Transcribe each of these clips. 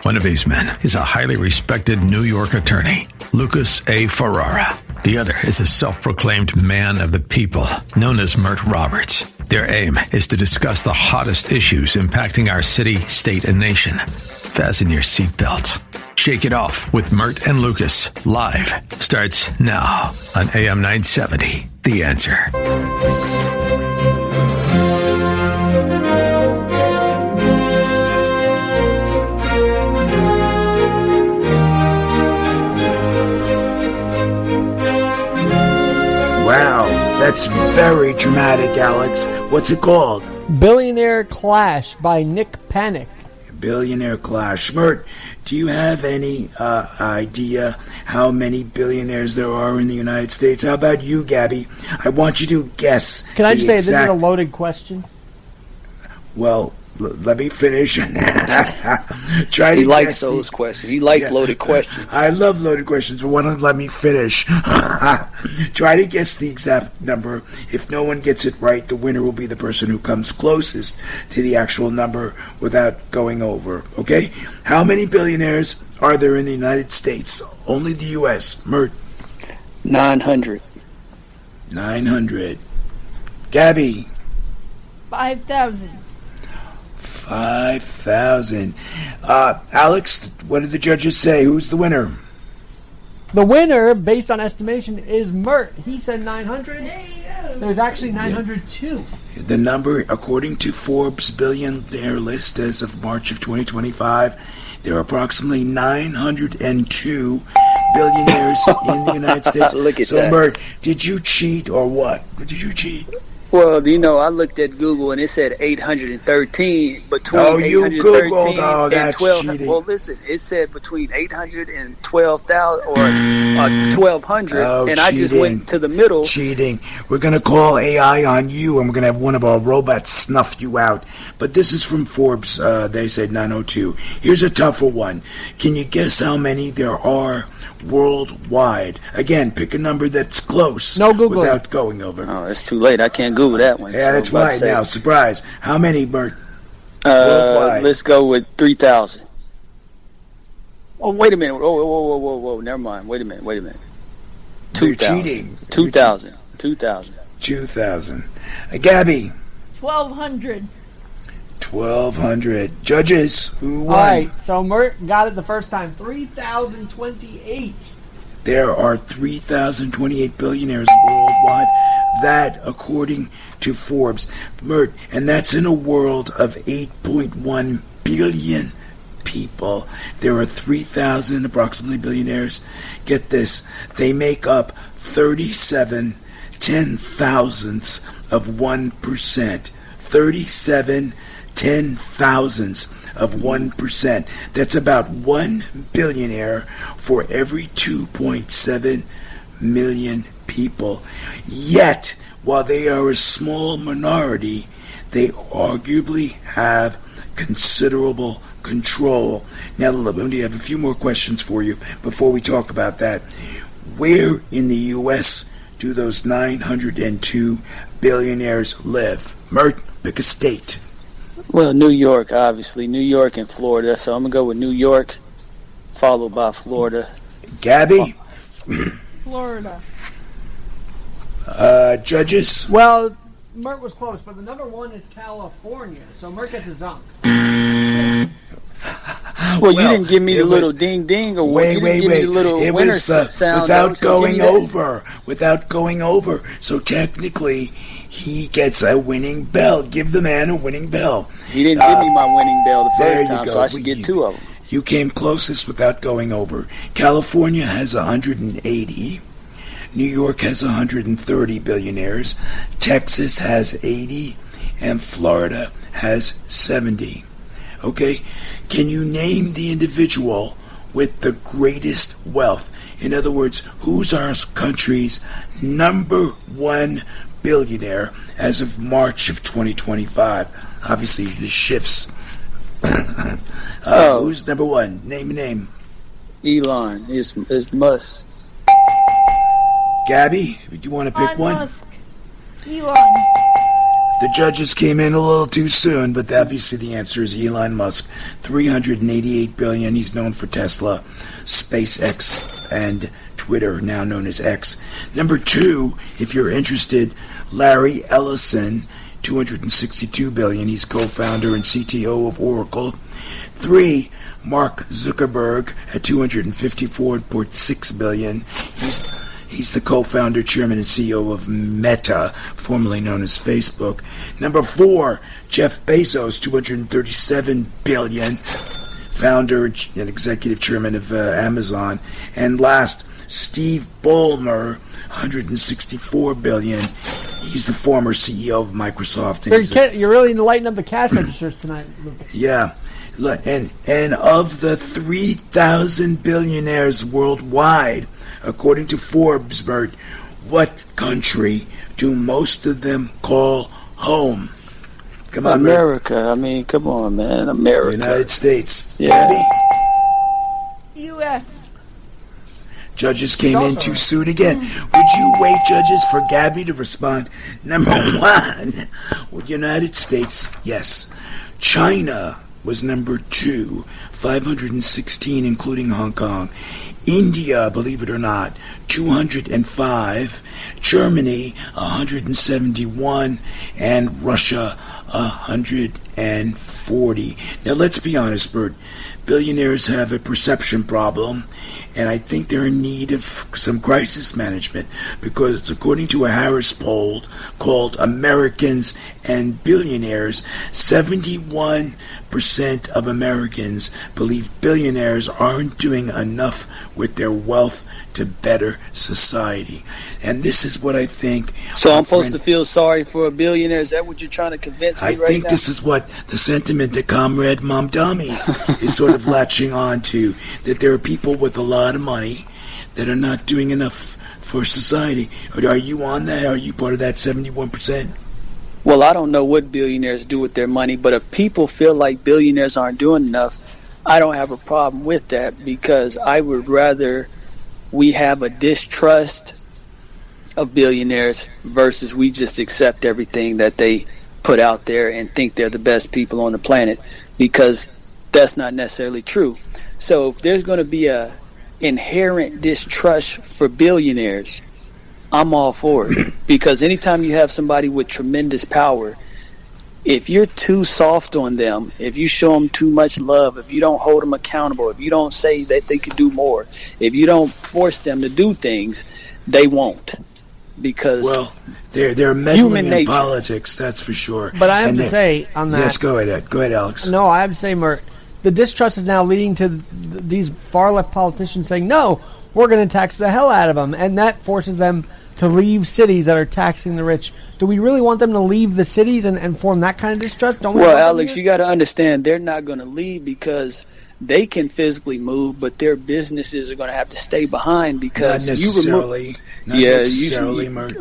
One of these men is a highly respected New York attorney, Lucas A. Ferrara. The other is a self-proclaimed man of the people, known as Mert Roberts. Their aim is to discuss the hottest issues impacting our city, state, and nation. Fasten your seatbelt. Shake It Off with Mert and Lucas, live, starts now on AM 970, The Answer. Wow, that's very dramatic, Alex. What's it called? Billionaire Clash by Nick Panic. Billionaire Clash. Mert, do you have any idea how many billionaires there are in the United States? How about you, Gabby? I want you to guess. Can I just say, this is a loaded question? Well, let me finish. He likes those questions. He likes loaded questions. I love loaded questions, but why don't let me finish? Try to guess the exact number. If no one gets it right, the winner will be the person who comes closest to the actual number without going over. Okay? How many billionaires are there in the United States? Only the U.S. Mert? 900. 900. Gabby? 5,000. 5,000. Alex, what did the judges say? Who's the winner? The winner, based on estimation, is Mert. He said 900. There's actually 902. The number, according to Forbes' billionaire list as of March of 2025, there are approximately 902 billionaires in the United States. Look at so, that. Mert, did you cheat or what? Did you cheat? Well, you know, I looked at Google and it said 813 between. Oh, you 813 Googled. Oh, and that's 12. cheating. Well, listen, it said between 800 and 12,000 or 1,200, and I just went to the middle. Cheating. We're going to call AI on you, and we're going to have one of our robots snuff you out. But this is from Forbes. They said 902. Here's a tougher one. Can you guess how many there are worldwide? Again, pick a number that's close. No Google without going over. Oh, it's too late. I can't Google that one. Yeah, that's right. Now, surprise. How many, Bert? Let's go with 3,000. Oh, wait a minute. Whoa. Never mind. Wait a minute. 2,000. 2,000. 2,000. Gabby? 1,200. 1,200. Judges, who won? All right, so Mert got it the first time. 3,028. There are 3,028 billionaires worldwide. That, according to Forbes. Mert, and that's in a world of 8.1 billion people. There are 3,000 approximately billionaires. Get this. They make up 37 ten-thousandths of 1%. 37 ten-thousandths of 1%. That's about 1 billionaire for every 2.7 million people. Yet, while they are a small minority, they arguably have considerable control. Now, let me have a few more questions for you before we talk about that. Where in the U.S. do those 902 billionaires live? Mert, pick a state. Well, New York, obviously. New York and Florida. So I'm going to go with New York, followed by Florida. Gabby? Florida. Judges? Well, Mert was close, but the number one is California, so Mert gets a zunk. Well, you didn't give me the little ding-ding, or you didn't give me the little winner sound. Without going over. So technically, he gets a winning bell. Give the man a winning bell. He didn't give me my winning bell the first time, so I should get two of them. You came closest without going over. California has 180. New York has 130 billionaires. Texas has 80. And Florida has 70. Okay? Can you name the individual with the greatest wealth? In other words, who's our country's number one billionaire as of March of 2025? Obviously, this shifts. Who's number one? Name a name. Elon is Musk. Gabby, do you want to pick one? Musk. Elon. The judges came in a little too soon, but obviously the answer is Elon Musk. $388 billion. He's known for Tesla, SpaceX, and Twitter, now known as X. Number 2, if you're interested, Larry Ellison, $262 billion. He's co-founder and CTO of Oracle. 3, Mark Zuckerberg at $254.6 billion. He's the co-founder, chairman, and CEO of Meta, formerly known as Facebook. Number 4, Jeff Bezos, $237 billion, founder and executive chairman of Amazon. And last, Steve Ballmer, $164 billion. He's the former CEO of Microsoft. And you're really lighting up the cash registers tonight, Lucas. Yeah. And of the 3,000 billionaires worldwide, according to Forbes, Bert, what country do most of them call home? Come on, America. Bert. I mean, come on, man. America. United States. Yeah. Gabby? U.S. Judges came in too soon again. Would you wait, judges, for Gabby to respond? Number 1, United States, yes. China was number 2, 516, including Hong Kong. India, believe it or not, 205. Germany, 171. And Russia, 140. Now, let's be honest, Bert. Billionaires have a perception problem, and I think they're in need of some crisis management, because according to a Harris poll called Americans and Billionaires, 71% of Americans believe billionaires aren't doing enough with their wealth to better society. And this is what I think. So I'm supposed to feel sorry for a billionaire? Is that what you're trying to convince me right now? I think this is what the sentiment that Comrade Mamdani is sort of latching on to, that there are people with a lot of money that are not doing enough for society. Are you on that? Are you part of that 71%? Well, I don't know what billionaires do with their money, but if people feel like billionaires aren't doing enough, I don't have a problem with that, because I would rather we have a distrust of billionaires versus we just accept everything that they put out there and think they're the best people on the planet, because that's not necessarily true. So if there's going to be a inherent distrust for billionaires, I'm all for it, because anytime you have somebody with tremendous power, if you're too soft on them, if you show them too much love, if you don't hold them accountable, if you don't say that they could do more, if you don't force them to do things, they won't. Because they're meddling in politics, that's for sure. But I have to say on that. Yes, go ahead, Alex. No, I have to say, Mert, the distrust is now leading to these far left politicians saying, "No, we're going to tax the hell out of them," and that forces them to leave cities that are taxing the rich. Do we really want them to leave the cities and form that kind of distrust? Don't we? Well, Alex, you got to understand, they're not going to leave because they can physically move, but their businesses are going to have to stay behind, because not necessarily.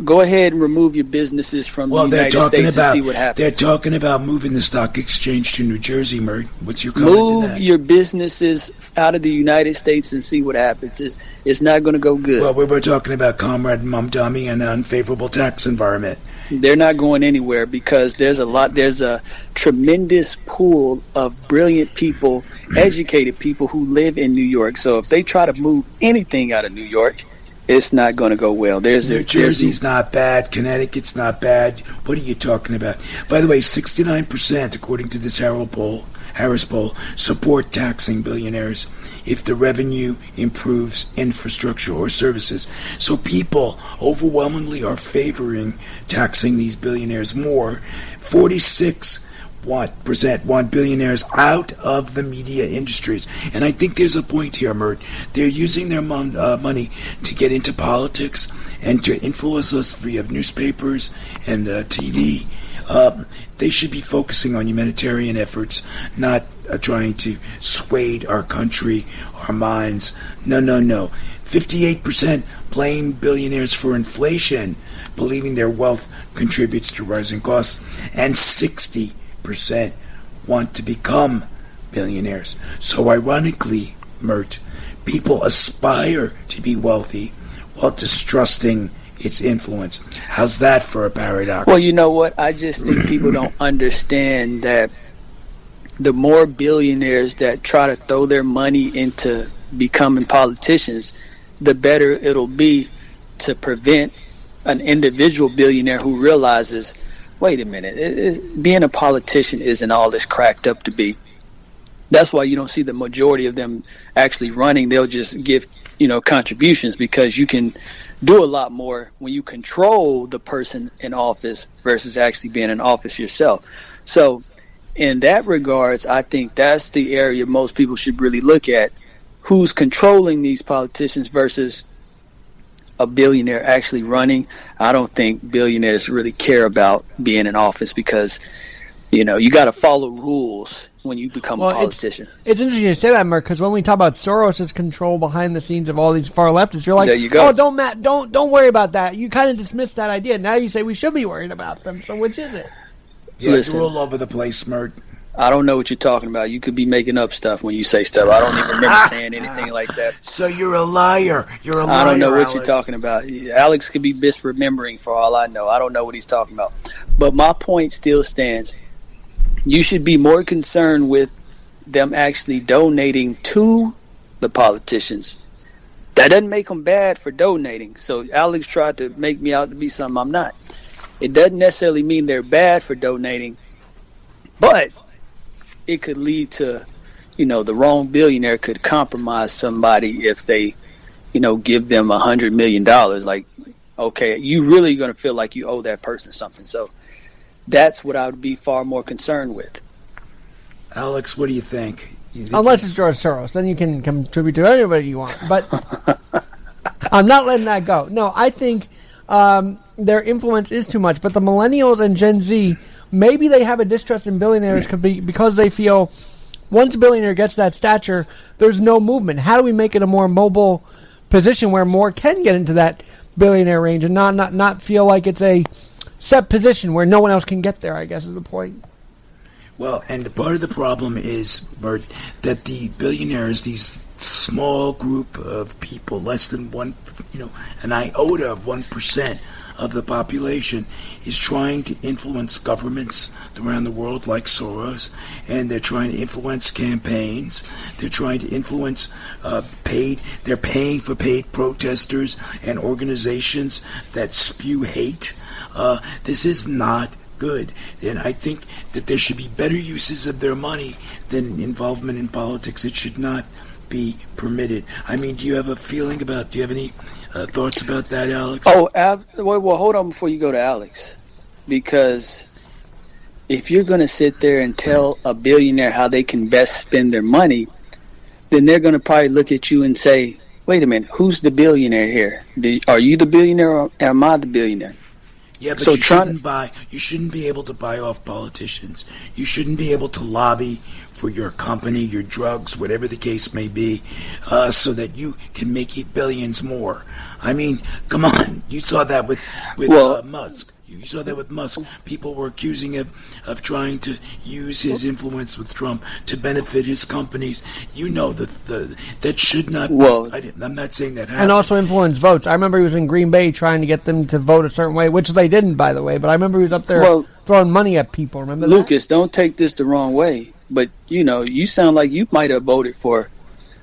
Go ahead and remove your businesses from the United States and see what happens. They're talking about moving the stock exchange to New Jersey, Mert. What's your comment to that? Move your businesses out of the United States and see what happens. It's not going to go good. Well, we were talking about Comrade Mamdani and an unfavorable tax environment. They're not going anywhere, because there's a tremendous pool of brilliant people, educated people who live in New York. So if they try to move anything out of New York, it's not going to go well. New Jersey's not bad. Connecticut's not bad. What are you talking about? By the way, 69%, according to this Harris poll, support taxing billionaires if the revenue improves infrastructure or services. So people overwhelmingly are favoring taxing these billionaires more. 46% want billionaires out of the media industries. And I think there's a point here, Mert. They're using their money to get into politics and to influence us via newspapers and TV. They should be focusing on humanitarian efforts, not trying to sway our country, our minds. No. 58% blame billionaires for inflation, believing their wealth contributes to rising costs, and 60% want to become billionaires. So ironically, Mert, people aspire to be wealthy while distrusting its influence. How's that for a paradox? Well, you know what? I just think people don't understand that the more billionaires that try to throw their money into becoming politicians, the better it'll be to prevent an individual billionaire who realizes, wait a minute, being a politician isn't all it's cracked up to be. That's why you don't see the majority of them actually running. They'll just give, contributions, because you can do a lot more when you control the person in office versus actually being in office yourself. So in that regards, I think that's the area most people should really look at. Who's controlling these politicians versus a billionaire actually running. I don't think billionaires really care about being in office, because you got to follow rules when you become a politician. It's interesting you say that, Mark, because when we talk about Soros' control behind the scenes of all these far leftists, you're like, there you go. Oh, don't worry about that. You kind of dismissed that idea. Now you say we should be worried about them. So which is it? Yeah, Listen, you're all over the place, Mert. I don't know what you're talking about. You could be making up stuff when you say stuff. I don't even remember saying anything like that. So you're a liar. You're a liar, I don't know what Alex. you're talking about. Alex could be misremembering for all I know. I don't know what he's talking about. But my point still stands. You should be more concerned with them actually donating to the politicians. That doesn't make them bad for donating. So Alex tried to make me out to be something I'm not. It doesn't necessarily mean they're bad for donating, but it could lead to, the wrong billionaire could compromise somebody if they, give them $100 million. Like, okay, you really going to feel like you owe that person something. So that's what I would be far more concerned with. Alex, what do you think? Unless it's George Soros, then you can contribute to anybody you want. But I'm not letting that go. No, I think their influence is too much. But the millennials and Gen Z, maybe they have a distrust in billionaires because they feel once a billionaire gets that stature, there's no movement. How do we make it a more mobile position where more can get into that billionaire range and not feel like it's a set position where no one else can get there, I guess is the point. Well, and part of the problem is, Bert, that the billionaires, these small group of people, less than an iota of 1% of the population, is trying to influence governments around the world like Soros, and they're trying to influence campaigns. They're trying to influence they're paying for paid protesters and organizations that spew hate. This is not good, and I think that there should be better uses of their money than involvement in politics. It should not be permitted. I mean, do you have any thoughts about that, Alex? Oh, well, hold on before you go to Alex, because if you're going to sit there and tell a billionaire how they can best spend their money, then they're going to probably look at you and say, wait a minute, who's the billionaire here? Are you the billionaire or am I the billionaire? Yeah, but so you shouldn't be able to buy off politicians. You shouldn't be able to lobby for your company, your drugs, whatever the case may be, so that you can make it billions more. I mean, come on. You saw that with Musk. You saw that with Musk. People were accusing him of trying to use his influence with Trump to benefit his companies. That should not. Well, I'm not saying that happened. And also influence votes. I remember he was in Green Bay trying to get them to vote a certain way, which they didn't, by the way. But I remember he was up there throwing money at people. Remember Lucas, don't take this the wrong way, but you sound like you might have voted for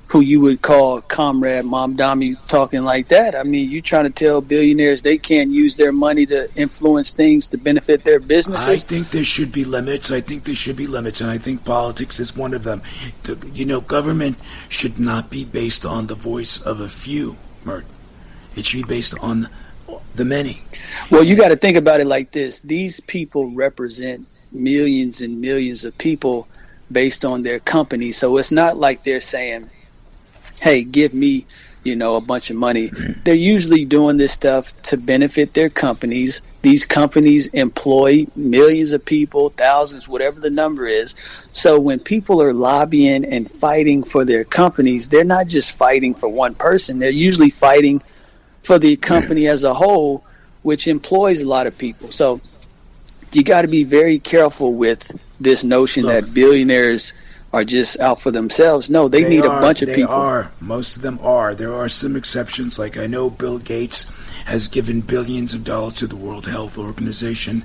who you would call Comrade Mamdani talking like that. I mean, you trying to tell billionaires they can't use their money to influence things to benefit their businesses? I think there should be limits. And I think politics is one of them. Government should not be based on the voice of a few, Mert. It should be based on the many. Well, you got to think about it like this. These people represent millions and millions of people based on their company. So it's not like they're saying, hey, give me, a bunch of money. They're usually doing this stuff to benefit their companies. These companies employ millions of people, thousands, whatever the number is. So when people are lobbying and fighting for their companies, they're not just fighting for one person. They're usually fighting for the company as a whole, which employs a lot of people. So you got to be very careful with this notion that billionaires are just out for themselves. No, they need a bunch of people. They are. Most of them are. There are some exceptions. Like I know Bill Gates has given billions of dollars to the World Health Organization.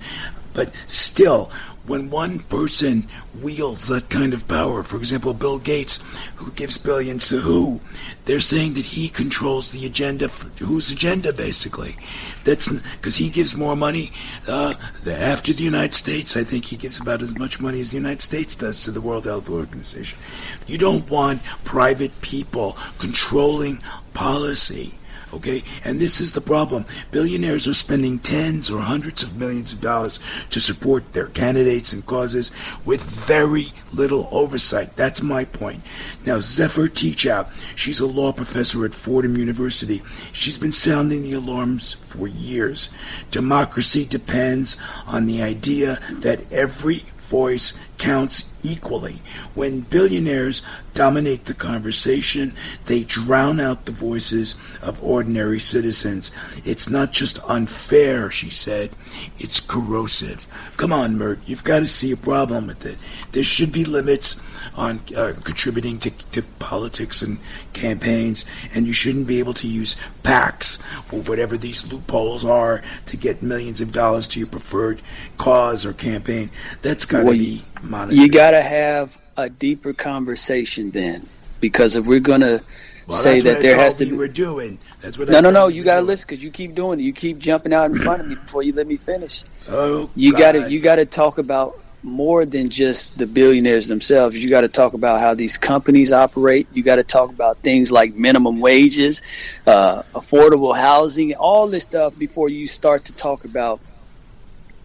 But still, when one person wields that kind of power, for example, Bill Gates, who gives billions to who? They're saying that he controls the agenda, whose agenda, basically. That's because he gives more money after the United States. I think he gives about as much money as the United States does to the World Health Organization. You don't want private people controlling policy. Okay, and this is the problem. Billionaires are spending tens or hundreds of millions of dollars to support their candidates and causes with very little oversight. That's my point. Now, Zephyr Teachout, she's a law professor at Fordham University. She's been sounding the alarms for years. Democracy depends on the idea that every voice counts equally. When billionaires dominate the conversation, they drown out the voices of ordinary citizens. It's not just unfair, she said, it's corrosive. Come on, Mert, you've got to see a problem with it. There should be limits on contributing to politics and campaigns, and you shouldn't be able to use PACs or whatever these loopholes are to get millions of dollars to your preferred cause or campaign. That's got to be monitored. You got to have a deeper conversation then, because if we're going to say that there has to be... We're doing. That's what No, you got to listen, because you keep doing it. You keep jumping out in front of me before you let me finish. Oh, you got to talk about more than just the billionaires themselves. You got to talk about how these companies operate. You got to talk about things like minimum wages, affordable housing, all this stuff before you start to talk about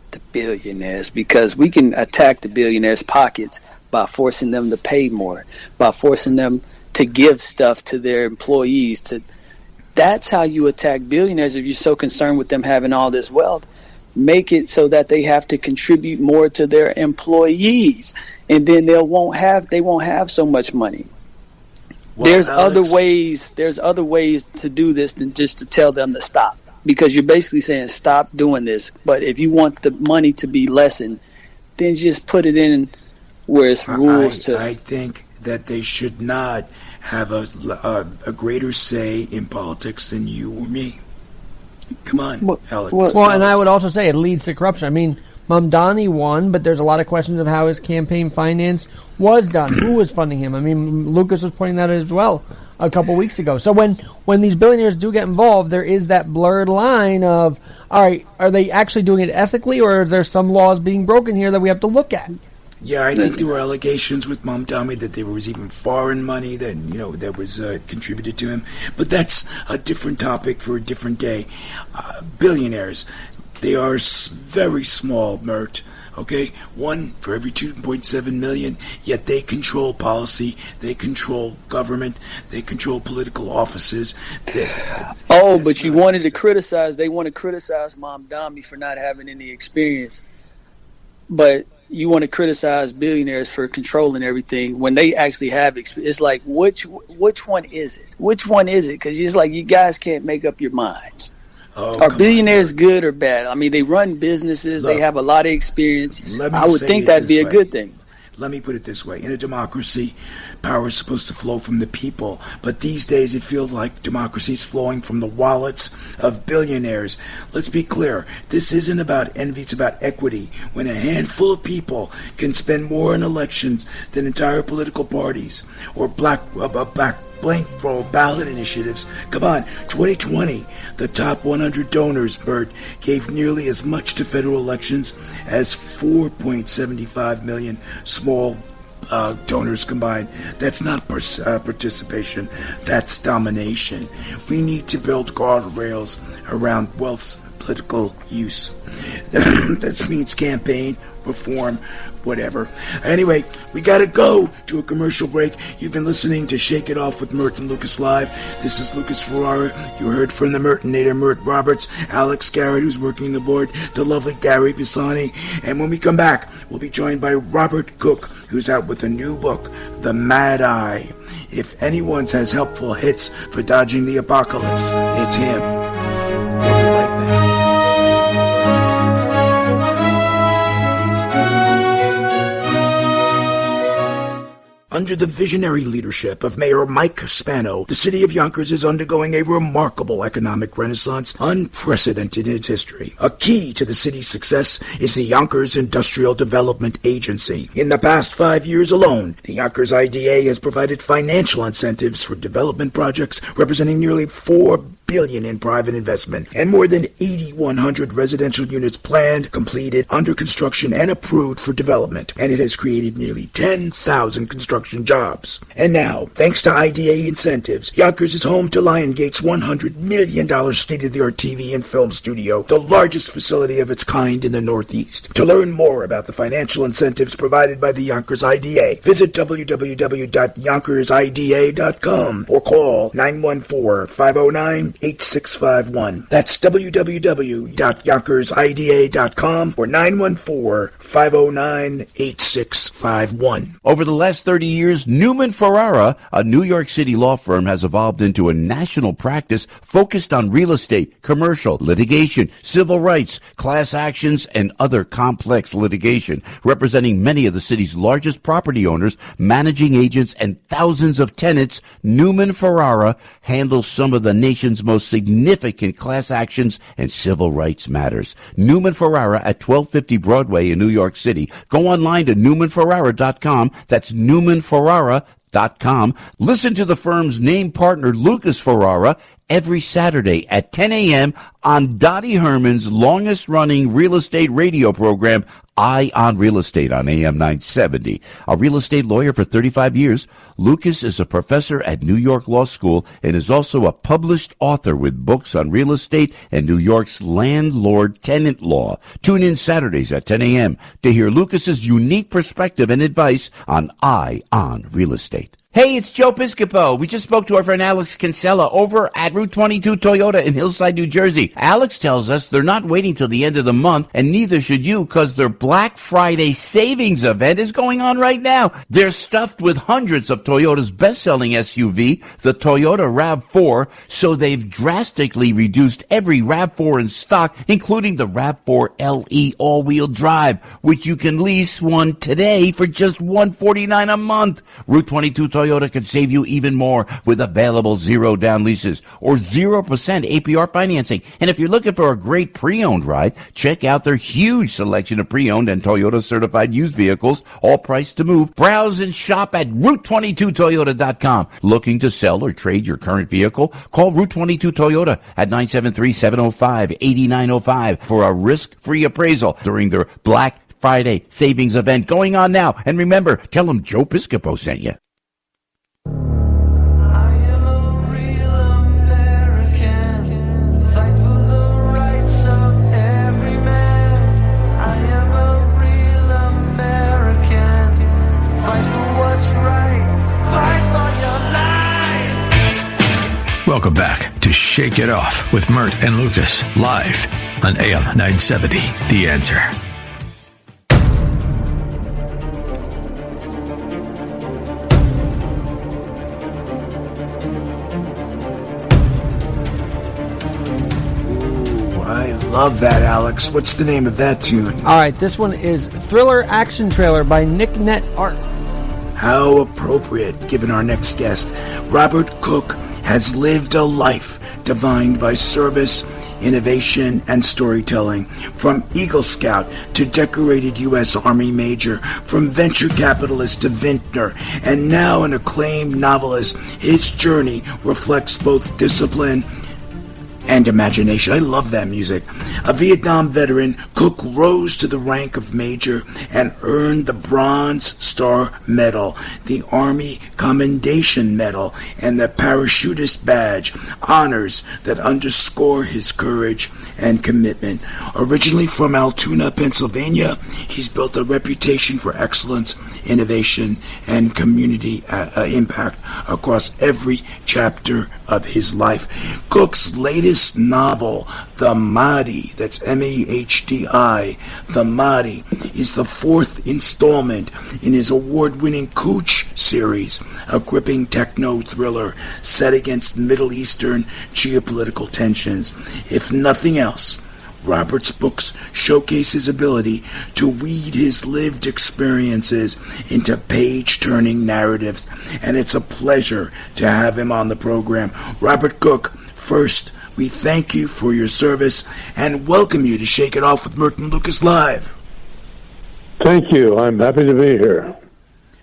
the billionaires, because we can attack the billionaires' pockets by forcing them to pay more, by forcing them to give stuff to their employees. That's how you attack billionaires. If you're so concerned with them having all this wealth, make it so that they have to contribute more to their employees, and then they won't have so much money. Well, there's other ways to do this than just to tell them to stop, because you're basically saying stop doing this. But if you want the money to be lessened, then just put it in where it's rules. I think that they should not have a greater say in politics than you or me. Come on, Alex. Well, and I would also say it leads to corruption. I mean, Mamdani won, but there's a lot of questions of how his campaign finance was done. Who was funding him? I mean, Lucas was pointing that out as well a couple weeks ago. So when these billionaires do get involved, there is that blurred line of, all right, are they actually doing it ethically, or is there some laws being broken here that we have to look at? Yeah, I think there were allegations with Mamdani that there was even foreign money that that was contributed to him. But that's a different topic for a different day. Billionaires, they are very small, Mert. Okay, one for every 2.7 million. Yet they control policy, they control government, they control political offices. But you wanted to criticize. They want to criticize Mamdani for not having any experience, but you want to criticize billionaires for controlling everything when they actually have experience. It's like, which one is it? Which one is it? Because it's like you guys can't make up your minds. Are billionaires good or bad? I mean, they run businesses. Look, they have a lot of experience. I would think that'd be a good thing. Let me put it this way. In a democracy, power is supposed to flow from the people. But these days, it feels like democracy is flowing from the wallets of billionaires. Let's be clear. This isn't about envy. It's about equity. When a handful of people can spend more in elections than entire political parties or blank-roll ballot initiatives. Come on, 2020, the top 100 donors, Bert, gave nearly as much to federal elections as 4.75 million small donors combined. That's not participation, that's domination. We need to build guardrails around wealth's political use. That means campaign, reform, whatever. Anyway, we gotta go to a commercial break. You've been listening to Shake It Off with Mert and Lucas Live. This is Lucas Ferrara. You heard from the Mertonator, Mert Roberts, Alex Garrett, who's working the board, the lovely Gary Pisani. And when we come back, we'll be joined by Robert Cook, who's out with a new book, The Mad Eye. If anyone has helpful hits for dodging the apocalypse, it's him. We'll be right back. Under the visionary leadership of Mayor Mike Spano, the city of Yonkers is undergoing a remarkable economic renaissance unprecedented in its history. A key to the city's success is the Yonkers Industrial Development Agency. In the past 5 years alone, the Yonkers IDA has provided financial incentives for development projects representing nearly $4 billion in private investment and more than 8,100 residential units planned, completed, under construction, and approved for development. And it has created nearly 10,000 construction jobs. And now, thanks to IDA incentives, Yonkers is home to Liongate's $100 million state-of-the-art TV and film studio, the largest facility of its kind in the Northeast. To learn more about the financial incentives provided by the Yonkers IDA, visit www.yonkersida.com or call 914-509-8651. That's www.yonkersida.com or 914-509-8651. Over the last 30 years, Newman Ferrara, a New York City law firm, has evolved into a national practice focused on real estate, commercial, litigation, civil rights, class actions, and other complex litigation, representing many of the city's largest property owners, managing agents, and thousands of tenants. Newman Ferrara handles some of the nation's most significant class actions and civil rights matters. Newman Ferrara at 1250 Broadway in New York City. Go online to newmanferrara.com. That's newmanferrara.com. Listen to the firm's name partner, Lucas Ferrara, every Saturday at 10 a.m. on Dottie Herman's longest-running real estate radio program, Eye on Real Estate on AM 970. A real estate lawyer for 35 years, Lucas is a professor at New York Law School and is also a published author with books on real estate and New York's landlord-tenant law. Tune in Saturdays at 10 a.m. to hear Lucas's unique perspective and advice on Eye on Real Estate. Hey, it's Joe Piscopo. We just spoke to our friend Alex Kinsella over at Route 22 Toyota in Hillside, New Jersey. Alex tells us they're not waiting till the end of the month, and neither should you, because their Black Friday savings event is going on right now. They're stuffed with hundreds of Toyota's best-selling SUV, the Toyota RAV4, so they've drastically reduced every RAV4 in stock, including the RAV4 LE all-wheel drive, which you can lease one today for just $149 a month. Route 22 Toyota could save you even more with available zero-down leases or 0% APR financing. And if you're looking for a great pre-owned ride, check out their huge selection of pre-owned and Toyota-certified used vehicles, all priced to move. Browse and shop at Route22Toyota.com. Looking to sell or trade your current vehicle? Call Route 22 Toyota at 973-705-8905 for a risk-free appraisal during their Black Friday savings event going on now. And remember, tell them Joe Piscopo sent you. Welcome back to Shake It Off with Mert and Lucas, live on AM 970, The Answer. Ooh, I love that, Alex. What's the name of that tune? All right, this one is Thriller Action Trailer by Nick Net Art. How appropriate, given our next guest. Robert Cook has lived a life defined by service, innovation, and storytelling. From Eagle Scout to decorated U.S. Army Major, from venture capitalist to vintner, and now an acclaimed novelist, his journey reflects both discipline and imagination. I love that music. A Vietnam veteran, Cook rose to the rank of Major and earned the Bronze Star Medal, the Army Commendation Medal, and the Parachutist Badge, honors that underscore his courage and commitment. Originally from Altoona, Pennsylvania, he's built a reputation for excellence, innovation, and community impact across every chapter of his life. Cook's latest novel, The Mahdi, that's M-A-H-D-I, The Mahdi, is the fourth installment in his award-winning Cooch series, a gripping techno thriller set against Middle Eastern geopolitical tensions. If nothing else, Robert's books showcase his ability to weave his lived experiences into page-turning narratives, and it's a pleasure to have him on the program. Robert Cook, first, we thank you for your service and welcome you to Shake It Off with Merton Lucas Live. Thank you. I'm happy to be here.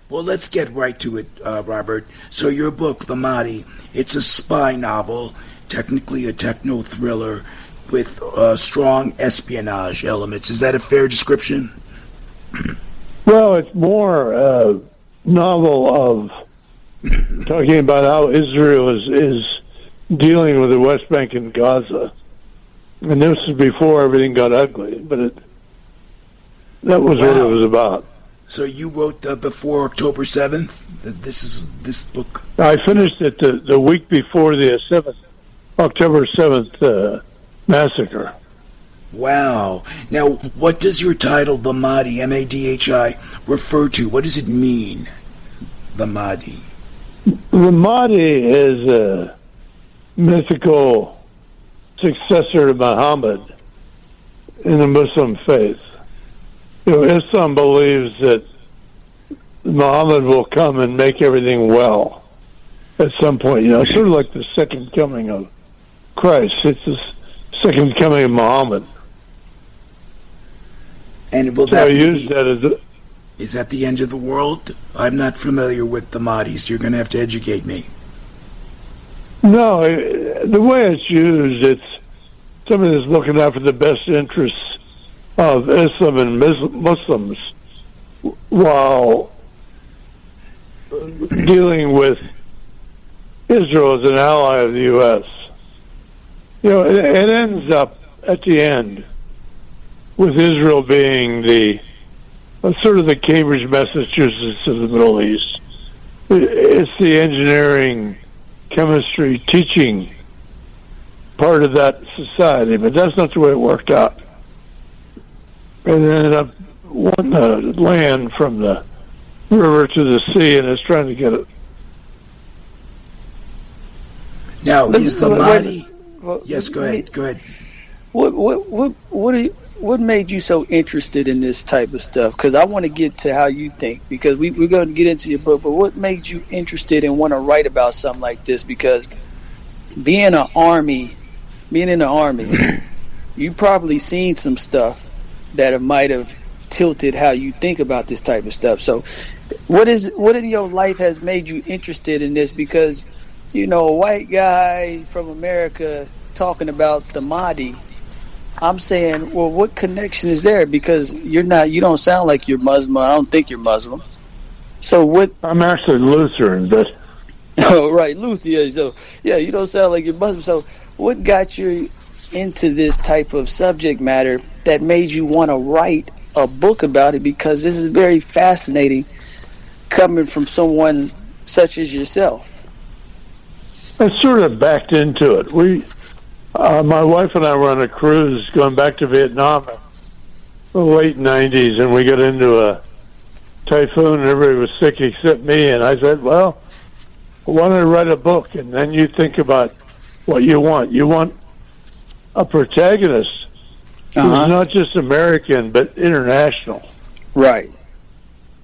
Well, let's get right to it, Robert. So your book, The Mahdi, it's a spy novel, technically a techno-thriller with strong espionage elements. Is that a fair description? Well, it's more a novel of talking about how Israel is dealing with the West Bank and Gaza. And this is before everything got ugly, but that was what it was about. So you wrote before October 7th? This book? I finished it the week before the October 7th massacre. Wow. Now, what does your title, The Mahdi, M-A-D-H-I, refer to? What does it mean, The Mahdi? The Mahdi is a mythical successor to Muhammad in the Muslim faith. Islam believes that Muhammad will come and make everything well at some point. Sort of like the second coming of Christ. It's the second coming of Muhammad. And will that is that the end of the world? I'm not familiar with the Mahdis. You're going to have to educate me. No, the way it's used, it's somebody that's looking out for the best interests of Islam and Muslims while dealing with Israel as an ally of the U.S. It ends up at the end with Israel being sort of the Cambridge, Massachusetts of the Middle East. It's the engineering, chemistry, teaching part of that society, but that's not the way it worked out. And it ended up won the land from the river to the sea, and it's trying to get it. Now, is the Mahdi? Yes, go ahead. What made you so interested in this type of stuff? Because I want to get to how you think, because we're going to get into your book, but what made you interested and want to write about something like this? Because being in the army, you probably seen some stuff that might have tilted how you think about this type of stuff. So what in your life has made you interested in this? Because, a white guy from America talking about the Mahdi, I'm saying, well, what connection is there? Because you don't sound like you're Muslim. I don't think you're Muslim. So what? I'm actually Lutheran, but. Oh, right, Lutheran. So, yeah, you don't sound like you're Muslim. So what got you into this type of subject matter that made you want to write a book about it? Because this is very fascinating coming from someone such as yourself. I sort of backed into it. My wife and I were on a cruise going back to Vietnam in the late 90s, and we got into a typhoon and everybody was sick except me, and I said, well, why don't I write a book? And then you think about what you want. You want a protagonist who's not just American, but international. Right.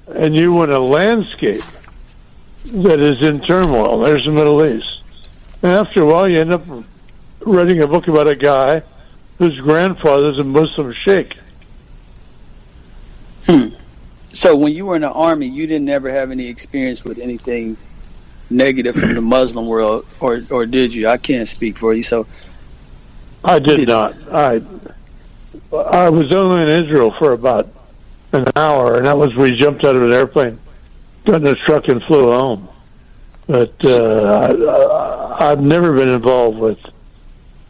And you want a landscape that is in turmoil. There's the Middle East. And after a while, you end up writing a book about a guy whose grandfather's a Muslim sheikh. So when you were in the army, you didn't ever have any experience with anything negative from the Muslim world, or did you? I can't speak for you. So I did not. I was only in Israel for about an hour, and that was we jumped out of an airplane, got in a truck, and flew home. But I've never been involved with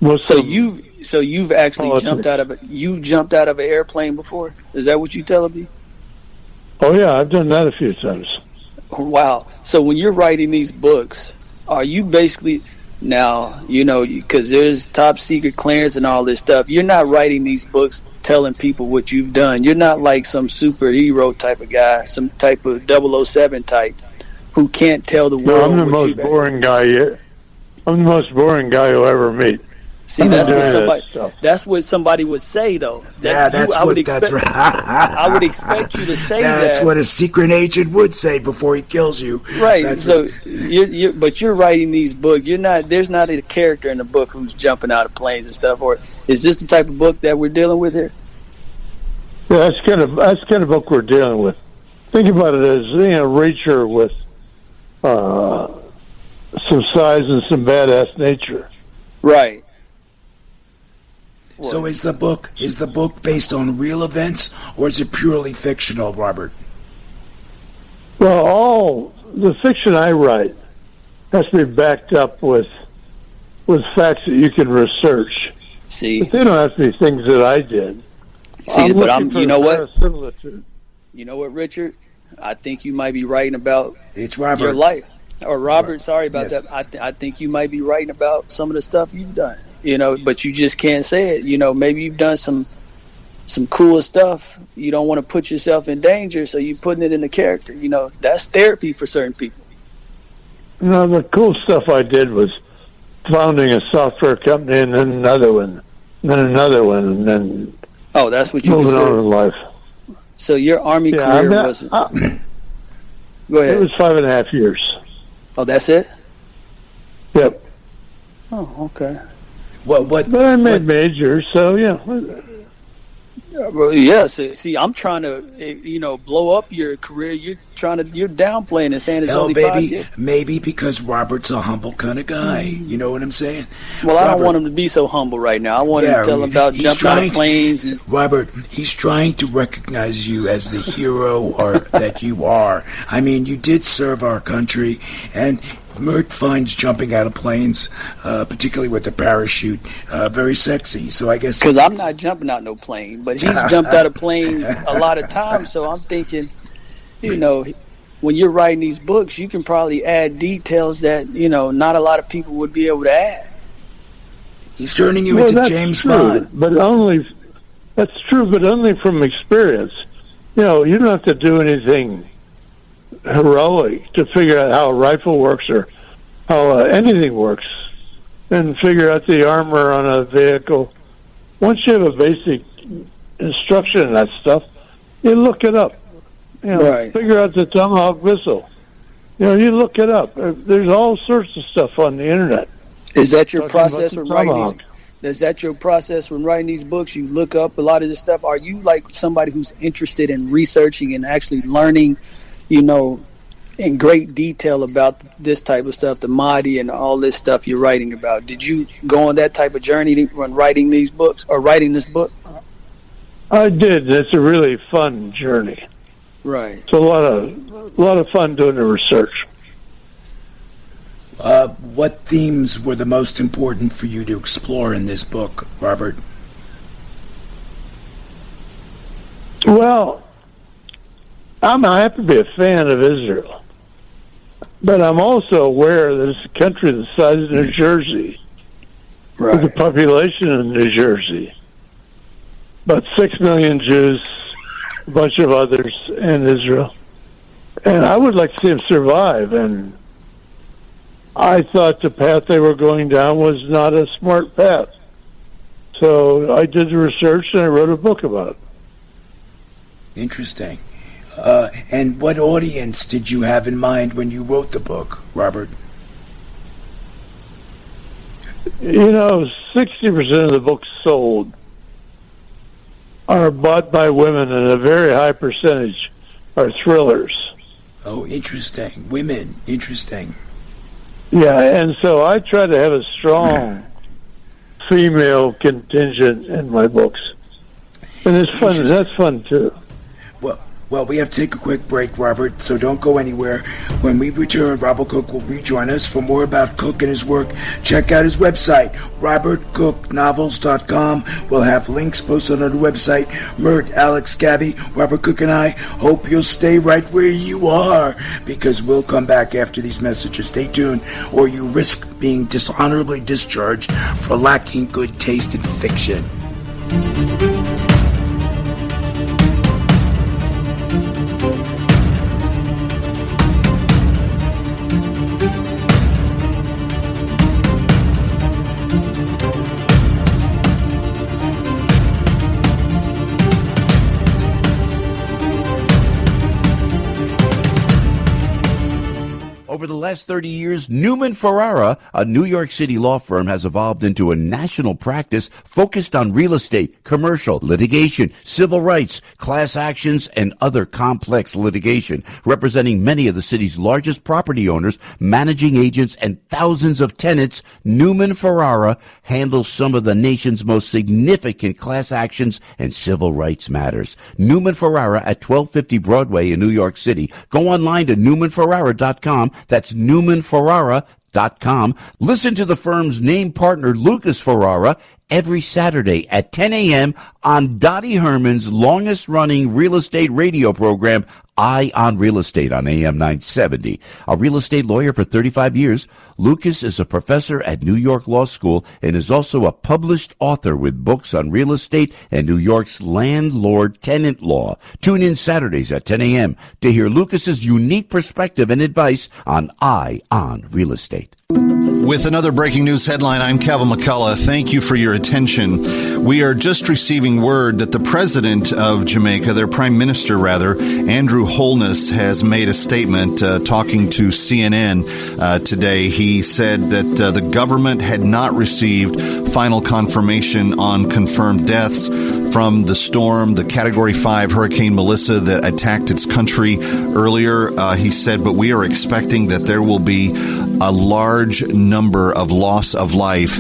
Muslim. So you've actually jumped out of an airplane before? Is that what you telling me? Oh yeah, I've done that a few times. Wow. So when you're writing these books, are you basically now, because there's top secret clearance and all this stuff, you're not writing these books telling people what you've done. You're not like some superhero type of guy, some type of 007 type who can't tell the world. I'm the most boring guy. I'm the most boring guy you'll ever meet. See, that's what somebody would say, though. That's right. I would expect you to say that. That's what a secret agent would say before he kills you. Right. That's But you're writing these books. There's not a character in the book who's jumping out of planes and stuff. Or is this the type of book that we're dealing with here? Yeah, that's kind of book we're dealing with. Think about it as Reacher with some size and some badass nature. Right. So is the book based on real events, or is it purely fictional, Robert? Well, all the fiction I write has to be backed up with facts that you can research. See, but they don't have to be things that I did. See, you know what? You know what, Richard? I think you might be writing about your life. Or Robert, sorry about that. I think you might be writing about some of the stuff you've done. But you just can't say it. Maybe you've done some cool stuff. You don't want to put yourself in danger, so you're putting it in the character. That's therapy for certain people. The cool stuff I did was founding a software company, and then another one, and then another one, and then that's what you moving on in life. So your Army career was... Go ahead. It was 5.5 years. Oh, that's it? Yep. Oh, okay. But I made majors, so yeah. Well, yeah. See, I'm trying to, blow up your career. You're downplaying and saying it's only 5 years. Maybe because Robert's a humble kind of guy. You know what I'm saying? Well, I don't want him to be so humble right now. I want him to tell him about jumping out of planes. Robert, he's trying to recognize you as the hero that you are. I mean, you did serve our country, and Mert finds jumping out of planes, particularly with the parachute, very sexy. So I guess... Because I'm not jumping out no plane, but he's jumped out of plane a lot of times, so I'm thinking, when you're writing these books, you can probably add details that, not a lot of people would be able to add. He's turning you into James Bond. That's true, but only from experience. You don't have to do anything heroic to figure out how a rifle works or how anything works, and figure out the armor on a vehicle. Once you have a basic instruction in that stuff, you look it up. Right. Figure out the tomahawk missile. You look it up. There's all sorts of stuff on the internet. Is that your process when writing these? Is that your process when writing these books? You look up a lot of this stuff. Are you like somebody who's interested in researching and actually learning, in great detail about this type of stuff, the Mahdi and all this stuff you're writing about? Did you go on that type of journey when writing these books or writing this book? I did. It's a really fun journey. Right. It's a lot of fun doing the research. What themes were the most important for you to explore in this book, Robert? Well, I have to be a fan of Israel, but I'm also aware that it's a country the size of New Jersey, with the population of New Jersey, about 6 million Jews, a bunch of others in Israel, and I would like to see them survive. And I thought the path they were going down was not a smart path, so I did the research and I wrote a book about it. Interesting. And what audience did you have in mind when you wrote the book, Robert? 60% of the books sold are bought by women, and a very high percentage are thrillers. Oh, interesting. Women, interesting. Yeah, and so I try to have a strong female contingent in my books. And it's fun. That's fun, too. Well, we have to take a quick break, Robert, so don't go anywhere. When we return, Robert Cook will rejoin us. For more about Cook and his work, check out his website, robertcooknovels.com. We'll have links posted on the website. Mert, Alex, Gabby, Robert Cook, and I hope you'll stay right where you are, because we'll come back after these messages. Stay tuned, or you risk being dishonorably discharged for lacking good taste in fiction. Over the last 30 years, Newman Ferrara, a New York City law firm, has evolved into a national practice focused on real estate, commercial, litigation, civil rights, class actions, and other complex litigation, representing many of the city's largest property owners, managing agents, and thousands of tenants. Newman Ferrara handles some of the nation's most significant class actions and civil rights matters. Newman Ferrara at 1250 Broadway in New York City. Go online to newmanferrara.com. That's newmanferrara.com. Listen to the firm's name partner, Lucas Ferrara, every Saturday at 10 a.m. on Dottie Herman's longest-running real estate radio program, Eye on Real Estate on AM 970. A real estate lawyer for 35 years, Lucas is a professor at New York Law School and is also a published author with books on real estate and New York's landlord-tenant law. Tune in Saturdays at 10 a.m. to hear Lucas's unique perspective and advice on Eye on Real Estate. With another breaking news headline, I'm Kevin McCullough. Thank you for your attention. We are just receiving word that the president of Jamaica, their prime minister rather, Andrew Holness, has made a statement talking to CNN today. He said that the government had not received final confirmation on confirmed deaths from the storm, the Category 5 Hurricane Melissa that attacked its country earlier. He said, but we are expecting that there will be a large number of loss of life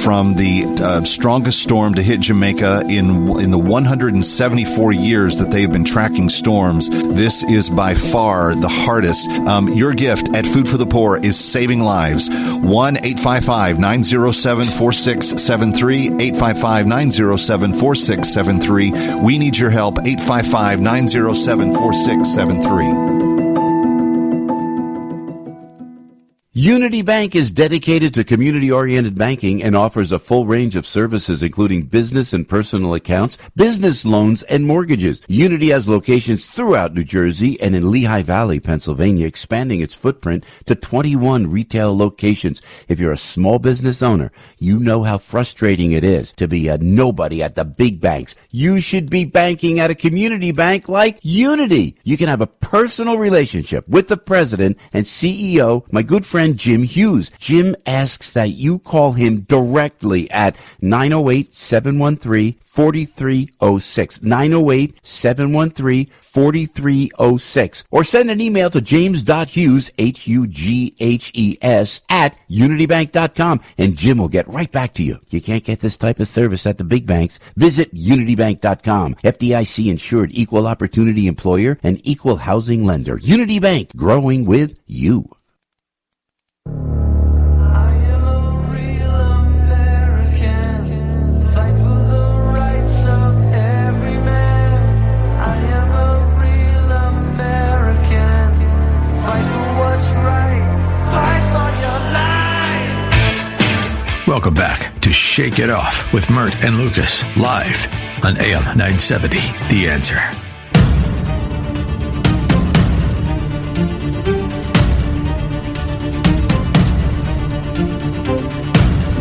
from the strongest storm to hit Jamaica in the 174 years that they've been tracking storms. This is by far the hardest. Your gift at Food for the Poor is saving lives. 1-855-907-4673, 855-907-4673. We need your help. 855-907-4673. Unity Bank is dedicated to community-oriented banking and offers a full range of services including business and personal accounts, business loans, and mortgages. Unity has locations throughout New Jersey and in Lehigh Valley, Pennsylvania, expanding its footprint to 21 retail locations. If you're a small business owner, you know how frustrating it is to be a nobody at the big banks. You should be banking at a community bank like Unity. You can have a personal relationship with the president and CEO, my good friend Jim Hughes. Jim asks that you call him directly at 908-713-4306, 908-713-4306, or send an email to james.hughes, Hughes, at unitybank.com, and Jim will get right back to you. You can't get this type of service at the big banks. Visit unitybank.com. FDIC insured, equal opportunity employer, and equal housing lender. Unity Bank, growing with you. Welcome back to Shake It Off with Mert and Lucas, live on AM 970, The Answer.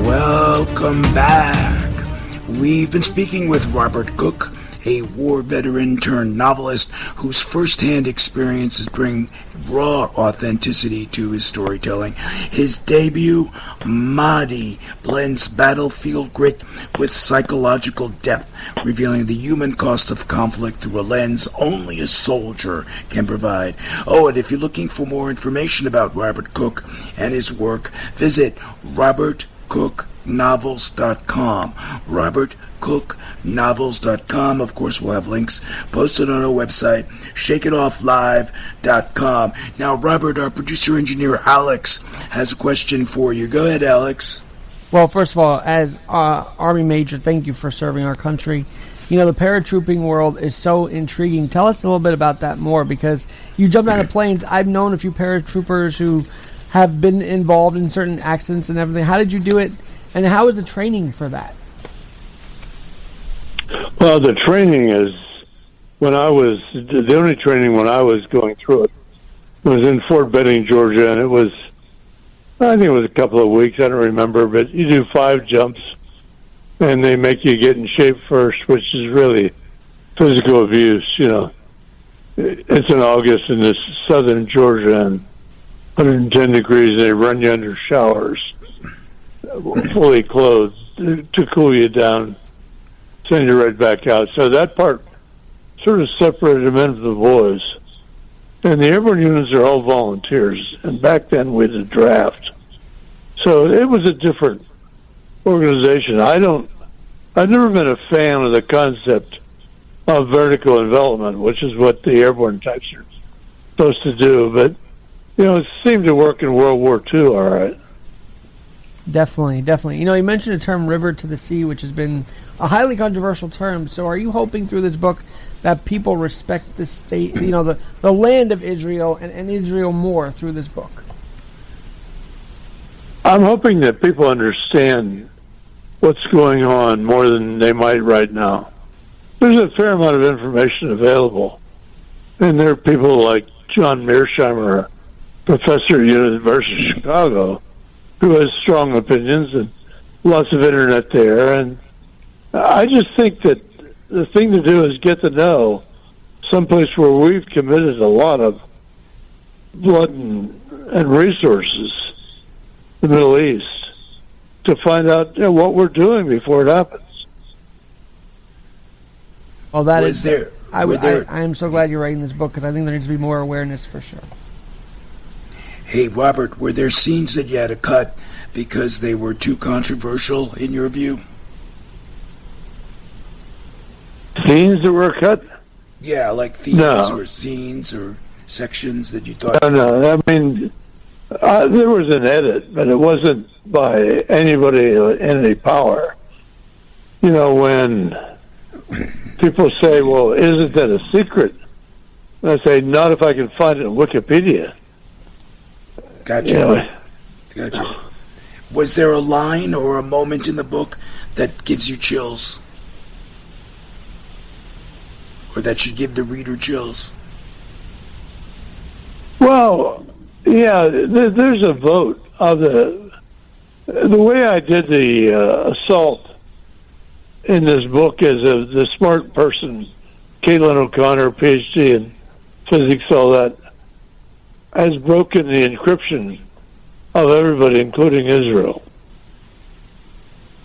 Welcome back. We've been speaking with Robert Cook, a war veteran turned novelist whose first-hand experiences bring raw authenticity to his storytelling. His debut, Mahdi, blends battlefield grit with psychological depth, revealing the human cost of conflict through a lens only a soldier can provide. Oh, and if you're looking for more information about Robert Cook and his work, visit robertcooknovels.com. robertcooknovels.com. Of course, we'll have links posted on our website, shakeitofflive.com. Now, Robert, our producer-engineer Alex has a question for you. Go ahead, Alex. Well, first of all, as Army Major, thank you for serving our country. You know, the paratrooping world is so intriguing. Tell us a little bit about that more, because you jumped out of planes. I've known a few paratroopers who have been involved in certain accidents and everything. How did you do it, and how was the training for that? Well, the training is the only training when I was going through it was in Fort Benning, Georgia, and I think it was a couple of weeks, I don't remember, but you do 5 jumps, and they make you get in shape first, which is really physical abuse, you know. It's in August in this southern Georgia, and 110 degrees, and they run you under showers, fully clothed, to cool you down, send you right back out. So that part sort of separated the men from the boys. And the airborne units are all volunteers. And back then we had a draft. So it was a different organization. I've never been a fan of the concept of vertical envelopment, which is what the airborne types are supposed to do. But, it seemed to work in World War II all right. Definitely, definitely. You mentioned the term river to the sea, which has been a highly controversial term. So are you hoping through this book that people respect the state, the land of Israel and Israel more through this book? I'm hoping that people understand what's going on more than they might right now. There's a fair amount of information available. And there are people like John Mearsheimer, a professor at University of Chicago, who has strong opinions and lots of internet there. And I just think that the thing to do is get to know someplace where we've committed a lot of blood and resources, the Middle East, to find out what we're doing before it happens. Well, that is there. I am so glad you're writing this book, because I think there needs to be more awareness for sure. Hey, Robert, were there scenes that you had to cut because they were too controversial in your view? Scenes that were cut? Yeah, like themes or scenes or sections that you thought... No. I mean, there was an edit, but it wasn't by anybody in any power. When people say, well, isn't that a secret? And I say, not if I can find it in Wikipedia. Gotcha. Was there a line or a moment in the book that gives you chills? Or that should give the reader chills? Well, yeah, there's a vote of the way I did the assault in this book is the smart person, Caitlin O'Connor, PhD in physics, all that, has broken the encryption of everybody, including Israel.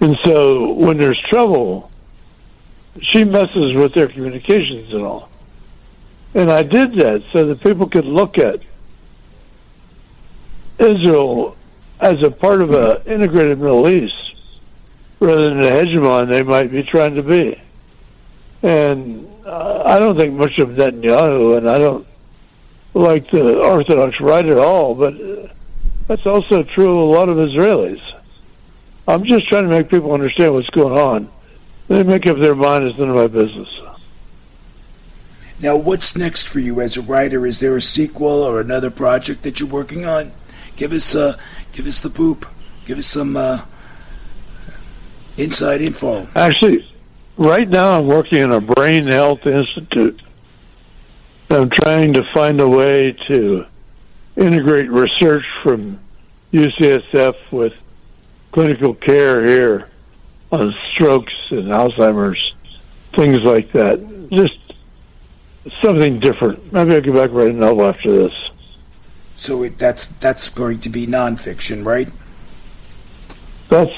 And so when there's trouble, she messes with their communications and all. And I did that so that people could look at Israel as a part of an integrated Middle East rather than a hegemon they might be trying to be. And I don't think much of Netanyahu, and I don't like the Orthodox right at all, but that's also true of a lot of Israelis. I'm just trying to make people understand what's going on. They make up their mind, it's none of my business. Now, what's next for you as a writer? Is there a sequel or another project that you're working on? Give us the poop. Give us some inside info. Actually, right now I'm working in a brain health institute. I'm trying to find a way to integrate research from UCSF with clinical care here on strokes and Alzheimer's, things like that. Just something different. Maybe I'll get back and write a novel after this. So that's going to be nonfiction, right? That's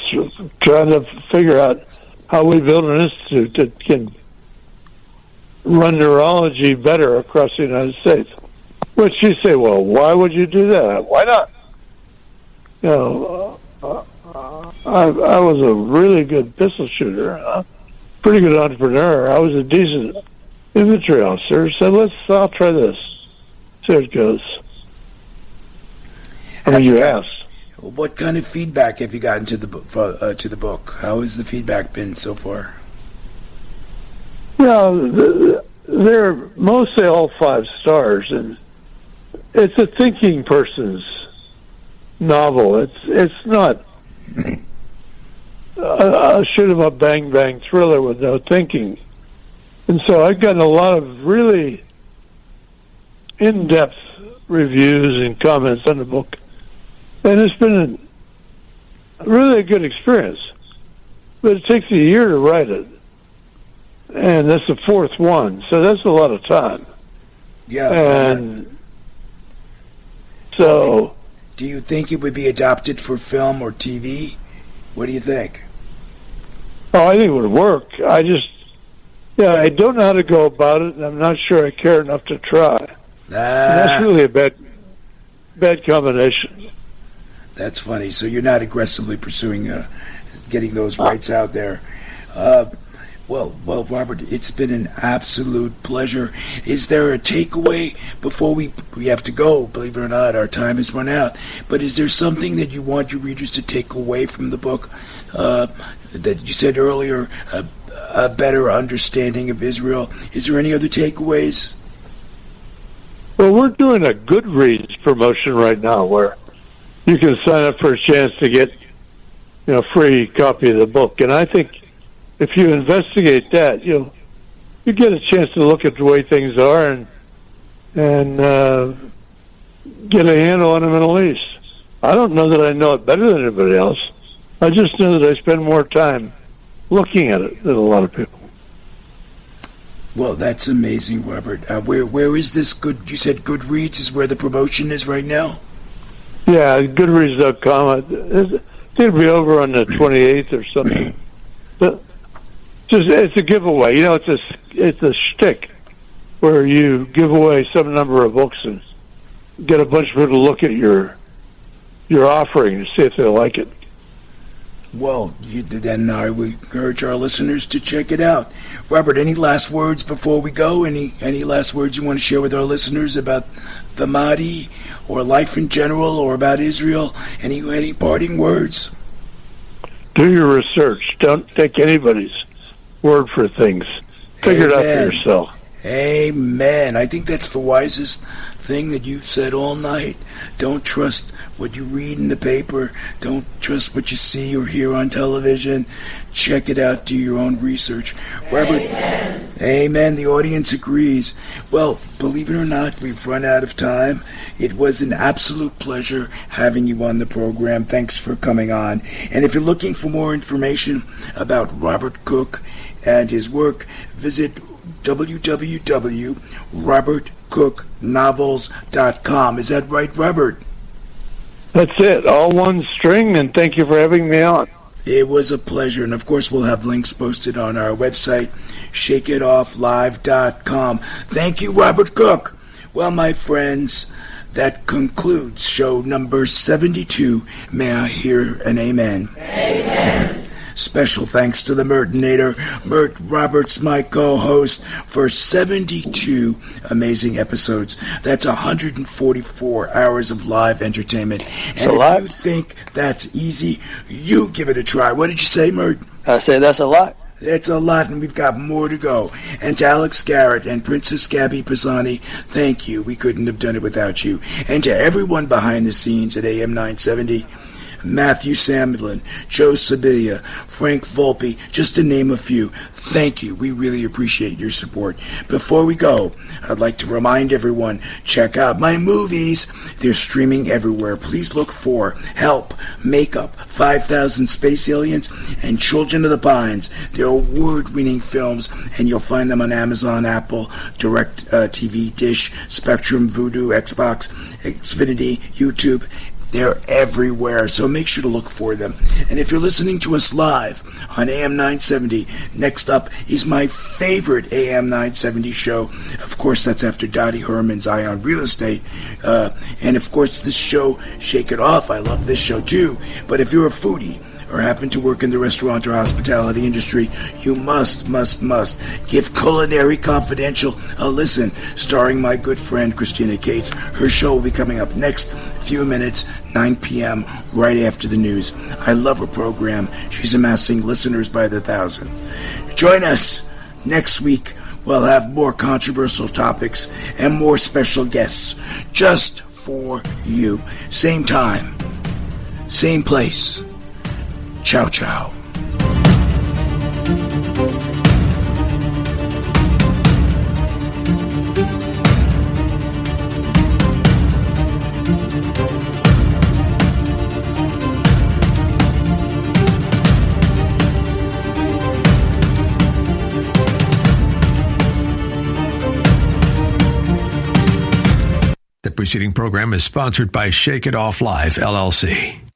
trying to figure out how we build an institute that can run neurology better across the United States. Which you say, well, why would you do that? Why not? I was a really good pistol shooter, pretty good entrepreneur. I was a decent infantry officer, so I'll try this. See how it goes. You asked. What kind of feedback have you gotten to the book? How has the feedback been so far? Well, they're mostly all 5 stars, and it's a thinking person's novel. It's not a shoot 'em up, bang bang thriller with no thinking. And so I've gotten a lot of really in-depth reviews and comments on the book. And it's been really a good experience. But it takes a year to write it. And that's the 4th one. So that's a lot of time. Yeah. And so Do you think it would be adopted for film or TV? What do you think? Oh, I think it would work. I don't know how to go about it, and I'm not sure I care enough to try. And that's really a bad combination. That's funny. So you're not aggressively pursuing getting those rights out there. Well, Robert, it's been an absolute pleasure. Is there a takeaway before we have to go? Believe it or not, our time has run out. But is there something that you want your readers to take away from the book that you said earlier, a better understanding of Israel? Is there any other takeaways? Well, we're doing a Goodreads promotion right now where you can sign up for a chance to get a free copy of the book. And I think if you investigate that, you get a chance to look at the way things are and get a handle on them at least. I don't know that I know it better than anybody else. I just know that I spend more time looking at it than a lot of people. Well, that's amazing, Robert. Where is this good? You said Goodreads is where the promotion is right now? Yeah, Goodreads.com. It'll be over on the 28th or something. It's a giveaway. It's a shtick where you give away some number of books and get a bunch of people to look at your offering and see if they like it. Well, then I would encourage our listeners to check it out. Robert, any last words before we go? Any last words you want to share with our listeners about the Mahdi or life in general or about Israel? Any parting words? Do your research. Don't take anybody's word for things. Figure it out for yourself. Amen. I think that's the wisest thing that you've said all night. Don't trust what you read in the paper. Don't trust what you see or hear on television. Check it out. Do your own research. Robert, amen. The audience agrees. Well, believe it or not, we've run out of time. It was an absolute pleasure having you on the program. Thanks for coming on. And if you're looking for more information about Robert Cook and his work, visit www.robertcooknovels.com. Is that right, Robert? That's it. All one string, and thank you for having me on. It was a pleasure, and of course we'll have links posted on our website, shakeitofflive.com. Thank you, Robert Cook. Well, my friends, that concludes show number 72. May I hear an amen? Amen. Special thanks to the Mertinator, Mert Roberts, my co-host, for 72 amazing episodes. That's 144 hours of live entertainment. That's a lot. If you think that's easy, you give it a try. What did you say, Mert? I say that's a lot. That's a lot, and we've got more to go. And to Alex Garrett and Princess Gabby Pisani, thank you. We couldn't have done it without you. And to everyone behind the scenes at AM 970, Matthew Samlin, Joe Sibilia, Frank Volpe, just to name a few. Thank you. We really appreciate your support. Before we go, I'd like to remind everyone, check out my movies. They're streaming everywhere. Please look for Help, Makeup, 5,000 Space Aliens, and Children of the Pines. They're award-winning films, and you'll find them on Amazon, Apple, Direct TV, Dish, Spectrum, Vudu, Xbox, Xfinity, YouTube. They're everywhere, so make sure to look for them. And if you're listening to us live on AM 970, next up is my favorite AM 970 show. Of course, that's after Dottie Herman's Eye on Real Estate. And of course, this show, Shake It Off. I love this show too. But if you're a foodie or happen to work in the restaurant or hospitality industry, you must give Culinary Confidential a listen, starring my good friend Christina Cates. Her show will be coming up next few minutes, 9 p.m., right after the news. I love her program. She's amassing listeners by the thousand. Join us next week. We'll have more controversial topics and more special guests just for you. Same time, same place. Ciao, ciao. The preceding program is sponsored by Shake It Off Live, LLC.